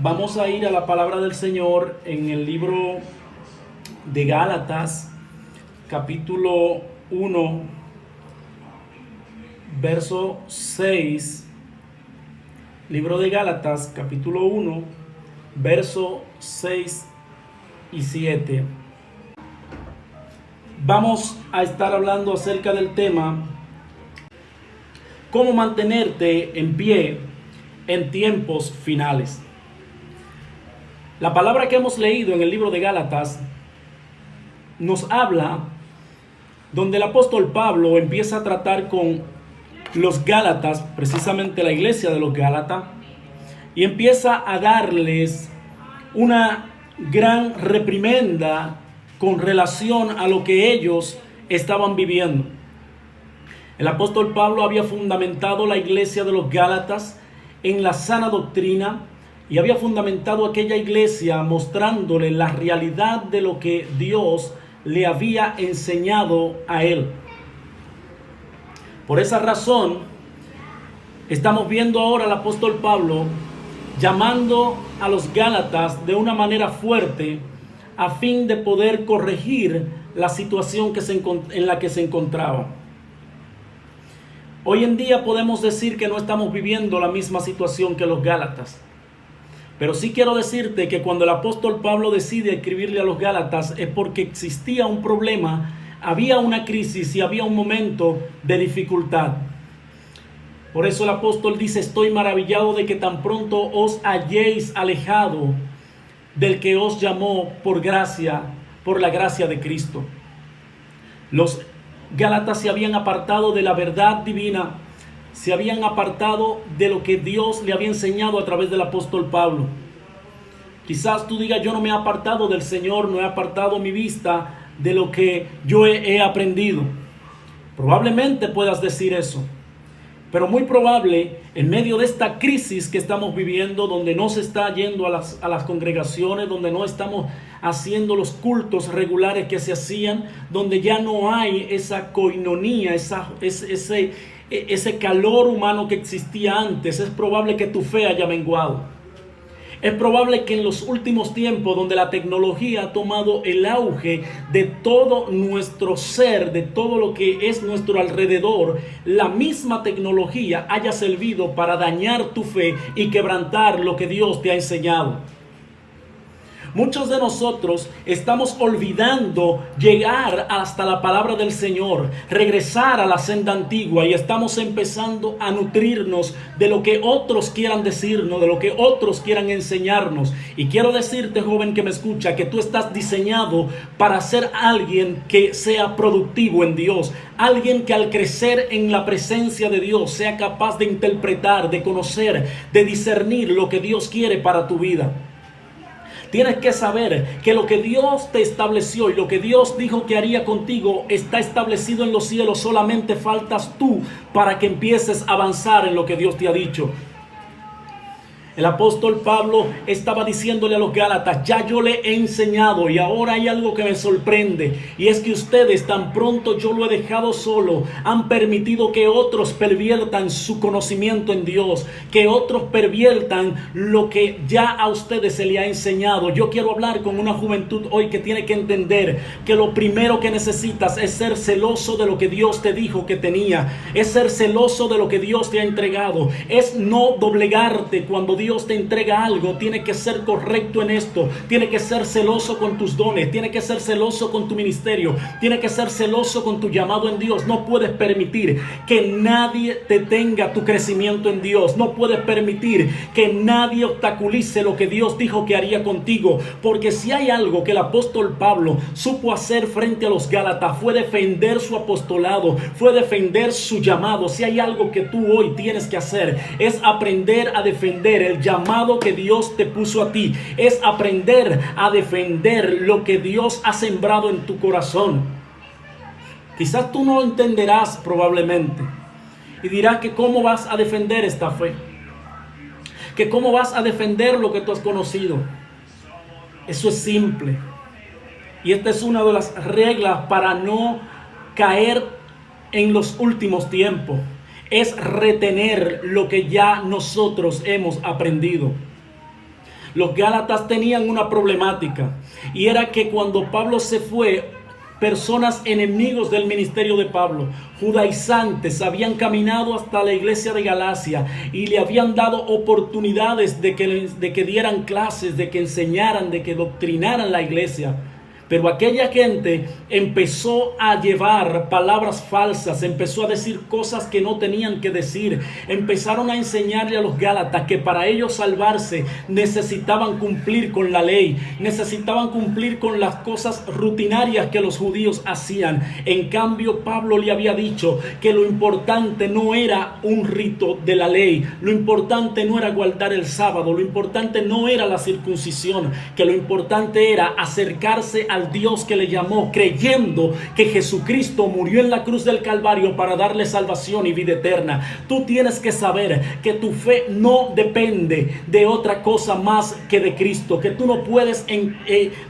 Vamos a ir a la palabra del Señor en el libro de Gálatas, capítulo 1, verso 6. Libro de Gálatas, capítulo 1, verso 6 y 7. Vamos a estar hablando acerca del tema cómo mantenerte en pie en tiempos finales. La palabra que hemos leído en el libro de Gálatas nos habla donde el apóstol Pablo empieza a tratar con los Gálatas, precisamente la iglesia de los Gálatas, y empieza a darles una gran reprimenda con relación a lo que ellos estaban viviendo. El apóstol Pablo había fundamentado la iglesia de los Gálatas en la sana doctrina y había fundamentado aquella iglesia mostrándole la realidad de lo que Dios le había enseñado a él. Por esa razón, estamos viendo ahora al apóstol Pablo llamando a los Gálatas de una manera fuerte a fin de poder corregir la situación en la que se encontraba. Hoy en día podemos decir que no estamos viviendo la misma situación que los Gálatas. Pero sí quiero decirte que cuando el apóstol Pablo decide escribirle a los Gálatas es porque existía un problema, había una crisis y había un momento de dificultad. Por eso el apóstol dice: estoy maravillado de que tan pronto os hayáis alejado del que os llamó por la gracia de Cristo. Los Gálatas se habían apartado de la verdad divina, se habían apartado de lo que Dios le había enseñado a través del apóstol Pablo. Quizás tú digas: yo no me he apartado del Señor, no he apartado mi vista de lo que yo he aprendido. Probablemente puedas decir eso, pero muy probable en medio de esta crisis que estamos viviendo, donde no se está yendo a las congregaciones, donde no estamos haciendo los cultos regulares que se hacían, donde ya no hay esa coinonía, ese calor humano que existía antes, es probable que tu fe haya menguado. Es probable que en los últimos tiempos, donde la tecnología ha tomado el auge de todo nuestro ser, de todo lo que es nuestro alrededor, la misma tecnología haya servido para dañar tu fe y quebrantar lo que Dios te ha enseñado. Muchos de nosotros estamos olvidando llegar hasta la palabra del Señor, regresar a la senda antigua, y estamos empezando a nutrirnos de lo que otros quieran decirnos, de lo que otros quieran enseñarnos. Y quiero decirte, joven que me escucha, que tú estás diseñado para ser alguien que sea productivo en Dios, alguien que al crecer en la presencia de Dios sea capaz de interpretar, de conocer, de discernir lo que Dios quiere para tu vida. Tienes que saber que lo que Dios te estableció y lo que Dios dijo que haría contigo está establecido en los cielos. Solamente faltas tú para que empieces a avanzar en lo que Dios te ha dicho. El apóstol Pablo estaba diciéndole a los Gálatas: ya yo le he enseñado, y ahora hay algo que me sorprende, y es que ustedes, tan pronto yo lo he dejado solo, han permitido que otros perviertan su conocimiento en Dios, que otros perviertan lo que ya a ustedes se le ha enseñado. Yo quiero hablar con una juventud hoy que tiene que entender que lo primero que necesitas es ser celoso de lo que Dios te dijo que tenía, es ser celoso de lo que Dios te ha entregado, es no doblegarte cuando Dios te entrega algo. Tiene que ser correcto en esto, tiene que ser celoso con tus dones, tiene que ser celoso con tu ministerio, tiene que ser celoso con tu llamado en Dios. No puedes permitir que nadie te detenga tu crecimiento en Dios, no puedes permitir que nadie obstaculice lo que Dios dijo que haría contigo, porque si hay algo que el apóstol Pablo supo hacer frente a los Gálatas fue defender su apostolado, fue defender su llamado. Si hay algo que tú hoy tienes que hacer, es aprender a defender el llamado que Dios te puso a ti, es aprender a defender lo que Dios ha sembrado en tu corazón. Quizás tú no lo entenderás probablemente y dirás que cómo vas a defender esta fe, que cómo vas a defender lo que tú has conocido. Eso es simple, y esta es una de las reglas para no caer en los últimos tiempos. Es retener lo que ya nosotros hemos aprendido. Los Gálatas tenían una problemática, y era que cuando Pablo se fue, personas enemigos del ministerio de Pablo, judaizantes, habían caminado hasta la iglesia de Galacia y le habían dado oportunidades de que dieran clases, de que enseñaran, de que doctrinaran la iglesia. Pero aquella gente empezó a llevar palabras falsas, empezó a decir cosas que no tenían que decir. Empezaron a enseñarle a los Gálatas que para ellos salvarse necesitaban cumplir con la ley, necesitaban cumplir con las cosas rutinarias que los judíos hacían. En cambio, Pablo le había dicho que lo importante no era un rito de la ley, lo importante no era guardar el sábado, lo importante no era la circuncisión, que lo importante era acercarse al Dios que le llamó, creyendo que Jesucristo murió en la cruz del Calvario para darle salvación y vida eterna. Tú tienes que saber que tu fe no depende de otra cosa más que de Cristo, que tú no puedes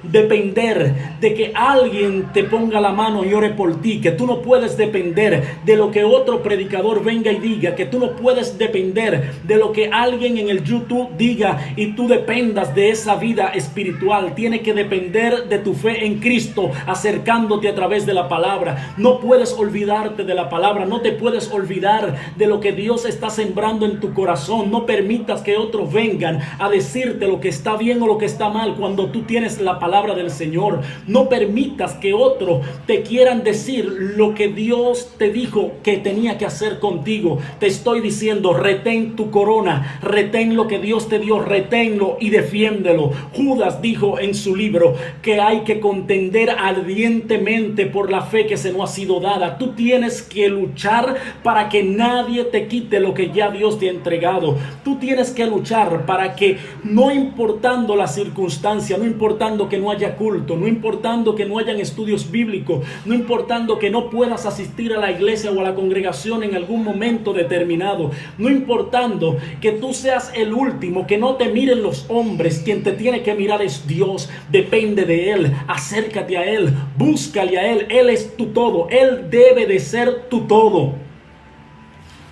depender de que alguien te ponga la mano y ore por ti, que tú no puedes depender de lo que otro predicador venga y diga, que tú no puedes depender de lo que alguien en el YouTube diga y tú dependas de esa vida espiritual. Tiene que depender de tu fe en Cristo, acercándote a través de la palabra. No puedes olvidarte de la palabra, no te puedes olvidar de lo que Dios está sembrando en tu corazón. No permitas que otros vengan a decirte lo que está bien o lo que está mal cuando tú tienes la palabra del Señor. No permitas que otros te quieran decir lo que Dios te dijo que tenía que hacer contigo. Te estoy diciendo, retén tu corona, retén lo que Dios te dio, reténlo y defiéndelo. Judas dijo en su libro que hay que contender ardientemente por la fe que se nos ha sido dada. Tú tienes que luchar para que nadie te quite lo que ya Dios te ha entregado. Tú tienes que luchar para que, no importando la circunstancia, no importando que no haya culto, no importando que no hayan estudios bíblicos, no importando que no puedas asistir a la iglesia o a la congregación en algún momento determinado, no importando que tú seas el último, que no te miren los hombres, quien te tiene que mirar es Dios. Depende de Él. Acércate a Él, búscale a Él. Él es tu todo, Él debe de ser tu todo.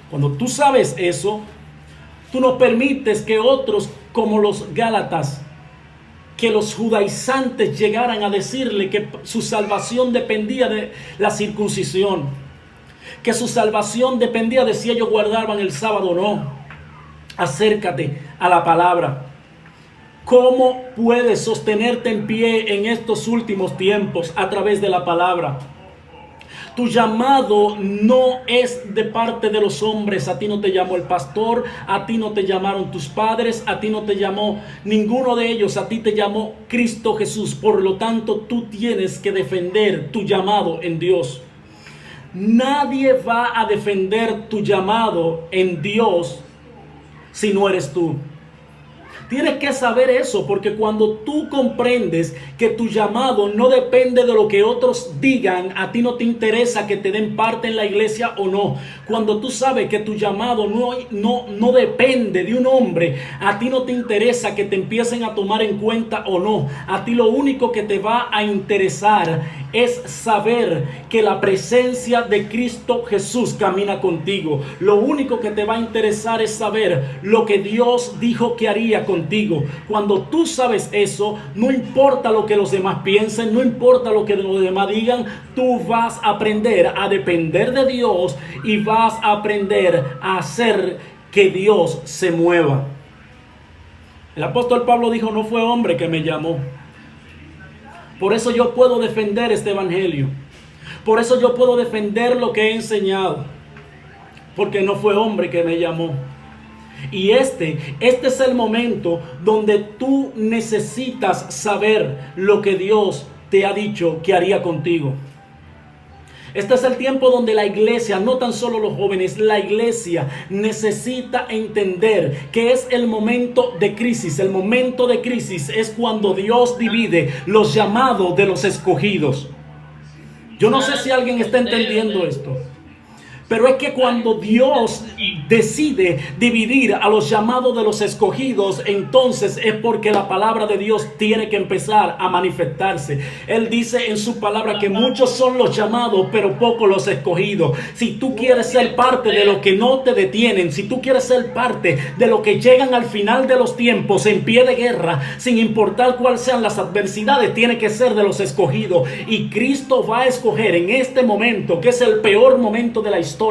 Cuando tú sabes eso, tú no permites que otros, como los Gálatas, que los judaizantes llegaran a decirle que su salvación dependía de la circuncisión, que su salvación dependía de si ellos guardaban el sábado o no. Acércate a la palabra. ¿Cómo puedes sostenerte en pie en estos últimos tiempos? A través de la palabra. Tu llamado no es de parte de los hombres. A ti no te llamó el pastor, a ti no te llamaron tus padres, a ti no te llamó ninguno de ellos, a ti te llamó Cristo Jesús. Por lo tanto, tú tienes que defender tu llamado en Dios. Nadie va a defender tu llamado en Dios si no eres tú. Tienes que saber eso, porque cuando tú comprendes que tu llamado no depende de lo que otros digan, a ti no te interesa que te den parte en la iglesia o no. Cuando tú sabes que tu llamado no depende de un hombre, a ti no te interesa que te empiecen a tomar en cuenta o no. A ti lo único que te va a interesar es saber que la presencia de Cristo Jesús camina contigo. Lo único que te va a interesar es saber lo que Dios dijo que haría contigo. Cuando tú sabes eso, no importa lo que los demás piensen, no importa lo que los demás digan, tú vas a aprender a depender de Dios y vas a aprender a hacer que Dios se mueva. El apóstol Pablo dijo, no fue hombre que me llamó. Por eso yo puedo defender este evangelio. Por eso yo puedo defender lo que he enseñado. Porque no fue hombre que me llamó. Y este es el momento donde tú necesitas saber lo que Dios te ha dicho que haría contigo. Este es el tiempo donde la iglesia, no tan solo los jóvenes, la iglesia necesita entender que es el momento de crisis. El momento de crisis es cuando Dios divide los llamados de los escogidos. Yo no sé si alguien está entendiendo esto. Pero es que cuando Dios decide dividir a los llamados de los escogidos, entonces es porque la palabra de Dios tiene que empezar a manifestarse. Él dice en su palabra que muchos son los llamados, pero pocos los escogidos. Si tú quieres ser parte de lo que no te detienen, si tú quieres ser parte de lo que llegan al final de los tiempos en pie de guerra, sin importar cuáles sean las adversidades, tiene que ser de los escogidos. Y Cristo va a escoger en este momento, que es el peor momento de la historia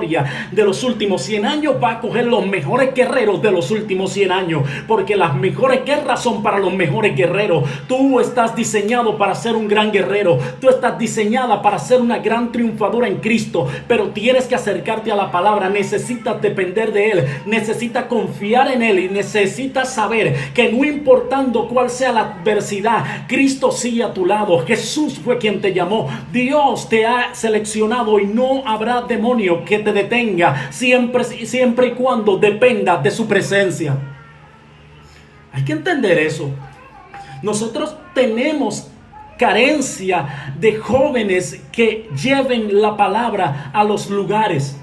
de los últimos 100 años, va a coger los mejores guerreros de los últimos 100 años, porque las mejores guerras son para los mejores guerreros. Tú estás diseñado para ser un gran guerrero, tú estás diseñada para ser una gran triunfadora en Cristo, pero tienes que acercarte a la palabra, necesitas depender de Él, necesitas confiar en Él y necesitas saber que no importando cuál sea la adversidad, Cristo sigue a tu lado. Jesús fue quien te llamó, Dios te ha seleccionado y no habrá demonio que te detenga siempre y cuando dependa de su presencia. Hay que entender eso. Nosotros tenemos carencia de jóvenes que lleven la palabra a los lugares.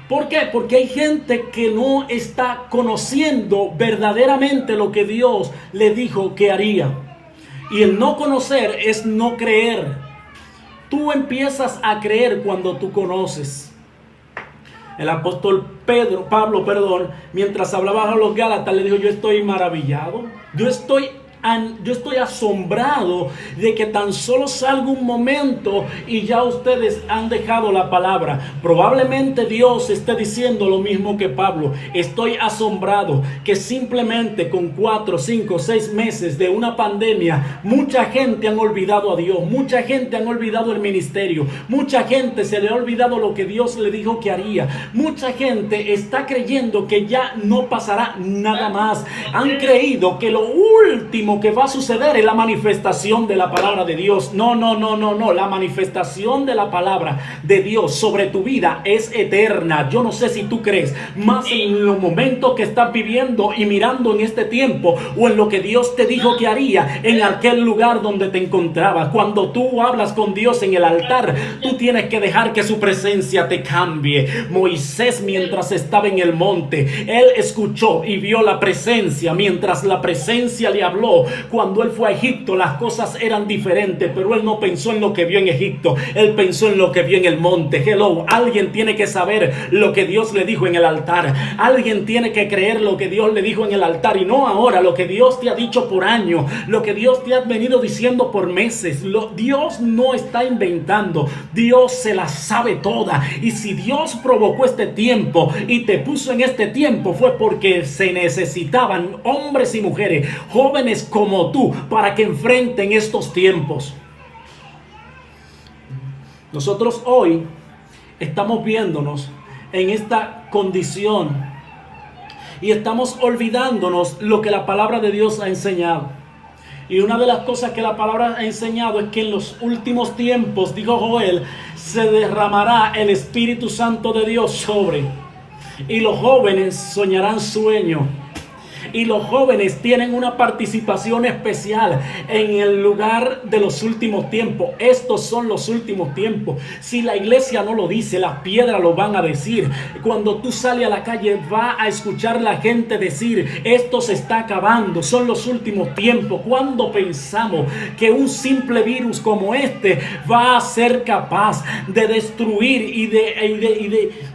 ¿Por qué? Porque hay gente que no está conociendo verdaderamente lo que Dios le dijo que haría. Y el no conocer es no creer. Tú empiezas a creer cuando tú conoces. El apóstol Pablo, mientras hablaba a los Gálatas, le dijo: yo estoy maravillado, yo estoy asombrado de que tan solo salga un momento y ya ustedes han dejado la palabra. Probablemente Dios esté diciendo lo mismo que Pablo. Estoy asombrado que simplemente con 4, 5, 6 meses de una pandemia, mucha gente han olvidado a Dios, mucha gente han olvidado el ministerio, mucha gente se le ha olvidado lo que Dios le dijo que haría, mucha gente está creyendo que ya no pasará nada más. Han creído que lo último que va a suceder es la manifestación de la palabra de Dios. No. La manifestación de la palabra de Dios sobre tu vida es eterna. Yo no sé si tú crees más en los momentos que estás viviendo y mirando en este tiempo, o en lo que Dios te dijo que haría en aquel lugar donde te encontrabas. Cuando tú hablas con Dios en el altar, tú tienes que dejar que su presencia te cambie. Moisés, mientras estaba en el monte, él escuchó y vio la presencia. Mientras la presencia le habló, cuando él fue a Egipto, las cosas eran diferentes, pero él no pensó en lo que vio en Egipto, él pensó en lo que vio en el monte. Hello, alguien tiene que saber lo que Dios le dijo en el altar, alguien tiene que creer lo que Dios le dijo en el altar, y no ahora, lo que Dios te ha dicho por años, lo que Dios te ha venido diciendo por meses. Dios no está inventando, Dios se la sabe toda. Y si Dios provocó este tiempo y te puso en este tiempo, fue porque se necesitaban hombres y mujeres, jóvenes como tú, para que enfrenten estos tiempos. Nosotros hoy estamos viéndonos en esta condición y estamos olvidándonos lo que la palabra de Dios ha enseñado. Y una de las cosas que la palabra ha enseñado es que en los últimos tiempos, dijo Joel, se derramará el Espíritu Santo de Dios sobre, y los jóvenes soñarán sueños. Y los jóvenes tienen una participación especial en el lugar de los últimos tiempos. Estos son los últimos tiempos. Si la iglesia no lo dice, las piedras lo van a decir. Cuando tú sales a la calle, va a escuchar la gente decir: esto se está acabando, son los últimos tiempos. ¿Cuándo pensamos que un simple virus como este va a ser capaz de destruir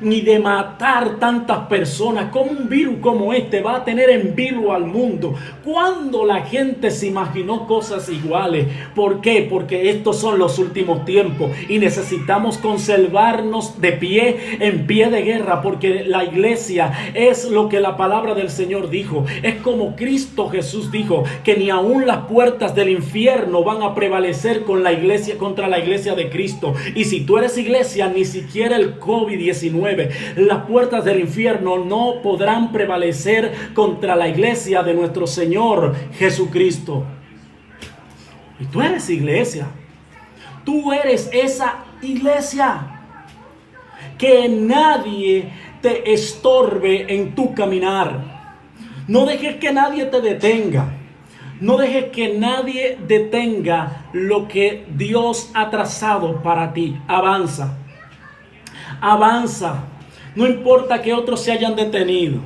y de matar tantas personas? ¿Cómo un virus como este va a tener en al mundo? Cuando la gente se imaginó cosas iguales. ¿Por qué? Porque estos son los últimos tiempos y necesitamos conservarnos de pie, en pie de guerra, porque la iglesia es lo que la palabra del Señor dijo. Es como Cristo Jesús dijo, que ni aún las puertas del infierno van a prevalecer con la iglesia, contra la iglesia de Cristo. Y si tú eres iglesia, ni siquiera el COVID-19, las puertas del infierno no podrán prevalecer contra la iglesia de nuestro Señor Jesucristo. Y tú eres iglesia. Tú eres esa iglesia. Que nadie te estorbe en tu caminar. No dejes que nadie te detenga. No dejes que nadie detenga lo que Dios ha trazado para ti. Avanza. Avanza. No importa que otros se hayan detenido.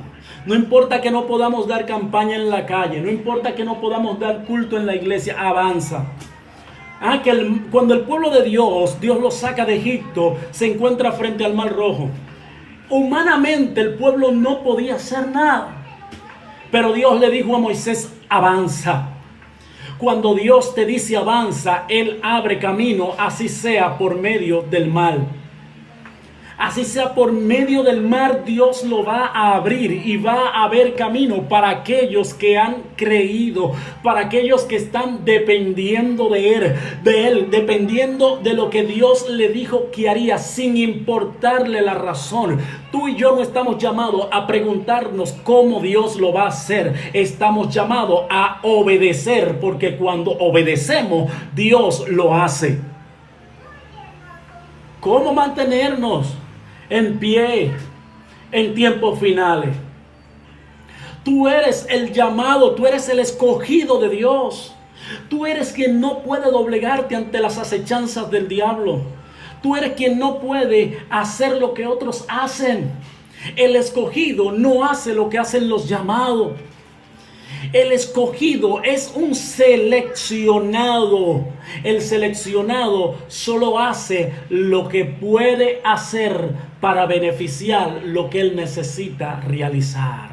No importa que no podamos dar campaña en la calle. No importa que no podamos dar culto en la iglesia. Avanza. Cuando el pueblo de Dios lo saca de Egipto, se encuentra frente al Mar Rojo. Humanamente el pueblo no podía hacer nada. Pero Dios le dijo a Moisés, avanza. Cuando Dios te dice avanza, Él abre camino, así sea por medio del mar. Así sea por medio del mar, Dios lo va a abrir y va a haber camino para aquellos que han creído, para aquellos que están dependiendo de Él, dependiendo de lo que Dios le dijo que haría, sin importarle la razón. Tú y yo no estamos llamados a preguntarnos cómo Dios lo va a hacer. Estamos llamados a obedecer, porque cuando obedecemos, Dios lo hace. ¿Cómo mantenernos en pie en tiempos finales? Tú eres el llamado, tú eres el escogido de Dios. Tú eres quien no puede doblegarte ante las acechanzas del diablo. Tú eres quien no puede hacer lo que otros hacen. El escogido no hace lo que hacen los llamados. El escogido es un seleccionado. El seleccionado solo hace lo que puede hacer para beneficiar lo que él necesita realizar.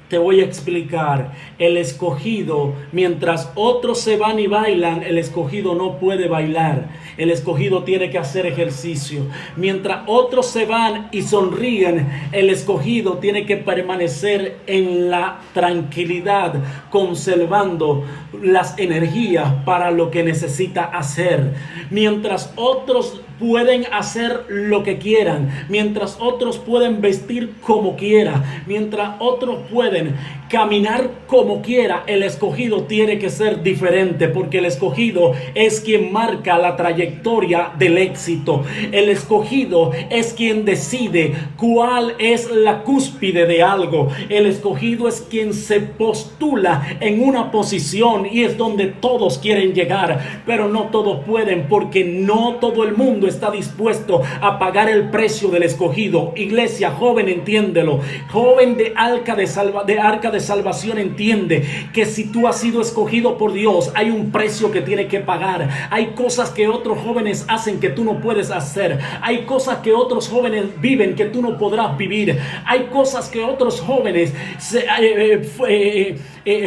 Te voy a explicar. El escogido, mientras otros se van y bailan, el escogido no puede bailar. El escogido tiene que hacer ejercicio. Mientras otros se van y sonríen, el escogido tiene que permanecer en la tranquilidad, conservando las energías para lo que necesita hacer. Mientras otros pueden hacer lo que quieran, mientras otros pueden vestir como quiera, mientras otros pueden caminar como quiera, el escogido tiene que ser diferente, porque el escogido es quien marca la trayectoria del éxito. El escogido es quien decide cuál es la cúspide de algo. El escogido es quien se postula en una posición y es donde todos quieren llegar, pero no todos pueden, porque no todo el mundo está dispuesto a pagar el precio del escogido. Iglesia, joven, entiéndelo. Joven de arca de salvación, entiende que si tú has sido escogido por Dios, hay un precio que tiene que pagar. Hay cosas que otros jóvenes hacen que tú no puedes hacer. Hay cosas que otros jóvenes viven que tú no podrás vivir. Hay cosas que otros jóvenes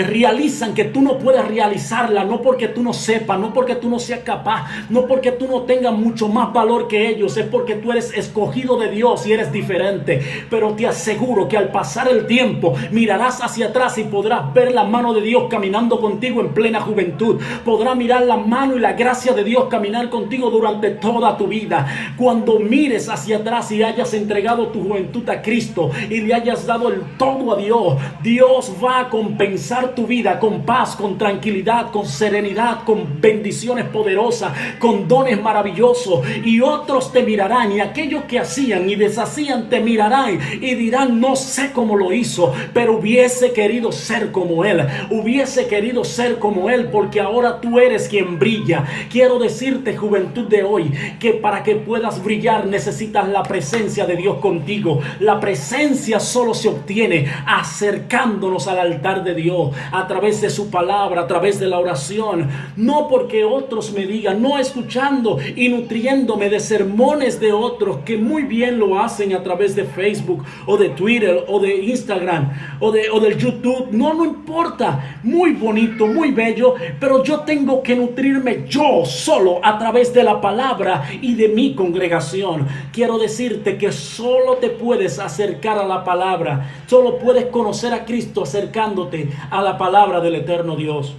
realizan que tú no puedes realizarla, no porque tú no sepas, no porque tú no seas capaz, no porque tú no tengas mucho más valor que ellos, es porque tú eres escogido de Dios y eres diferente. Pero te aseguro que al pasar el tiempo mirarás hacia atrás y podrás ver la mano de Dios caminando contigo en plena juventud. Podrás mirar la mano y la gracia de Dios caminar contigo durante toda tu vida. Cuando mires hacia atrás y hayas entregado tu juventud a Cristo y le hayas dado el todo a Dios, Dios va a compensar tu vida con paz, con tranquilidad, con serenidad, con bendiciones poderosas, con dones maravillosos. Y otros te mirarán, y aquellos que hacían y deshacían te mirarán y dirán: no sé cómo lo hizo, pero hubiese querido ser como él, hubiese querido ser como él, porque ahora tú eres quien brilla. Quiero decirte, juventud de hoy, que para que puedas brillar necesitas la presencia de Dios contigo. La presencia solo se obtiene acercándonos al altar de Dios, a través de su palabra, a través de la oración. No porque otros me digan, no escuchando y nutriéndome de sermones de otros que muy bien lo hacen a través de Facebook o de Twitter o de Instagram o del YouTube. No importa, muy bonito, muy bello, pero yo tengo que nutrirme yo solo a través de la palabra y de mi congregación. Quiero decirte que solo te puedes acercar a la palabra, solo puedes conocer a Cristo acercándote a la palabra del eterno Dios.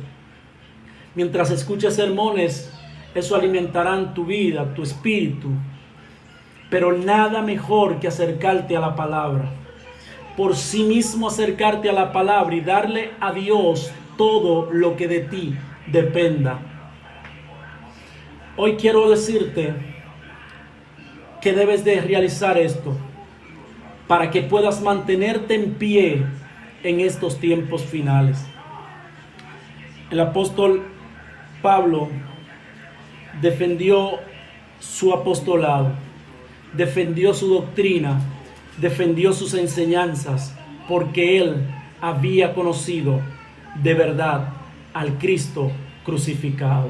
Mientras escuches sermones, eso alimentará tu vida, tu espíritu, pero nada mejor que acercarte a la palabra. Por sí mismo acercarte a la palabra y darle a Dios todo lo que de ti dependa. Hoy quiero decirte que debes de realizar esto para que puedas mantenerte en pie en estos tiempos finales. El apóstol Pablo defendió su apostolado. defendió su doctrina, defendió sus enseñanzas, porque él había conocido de verdad al Cristo crucificado.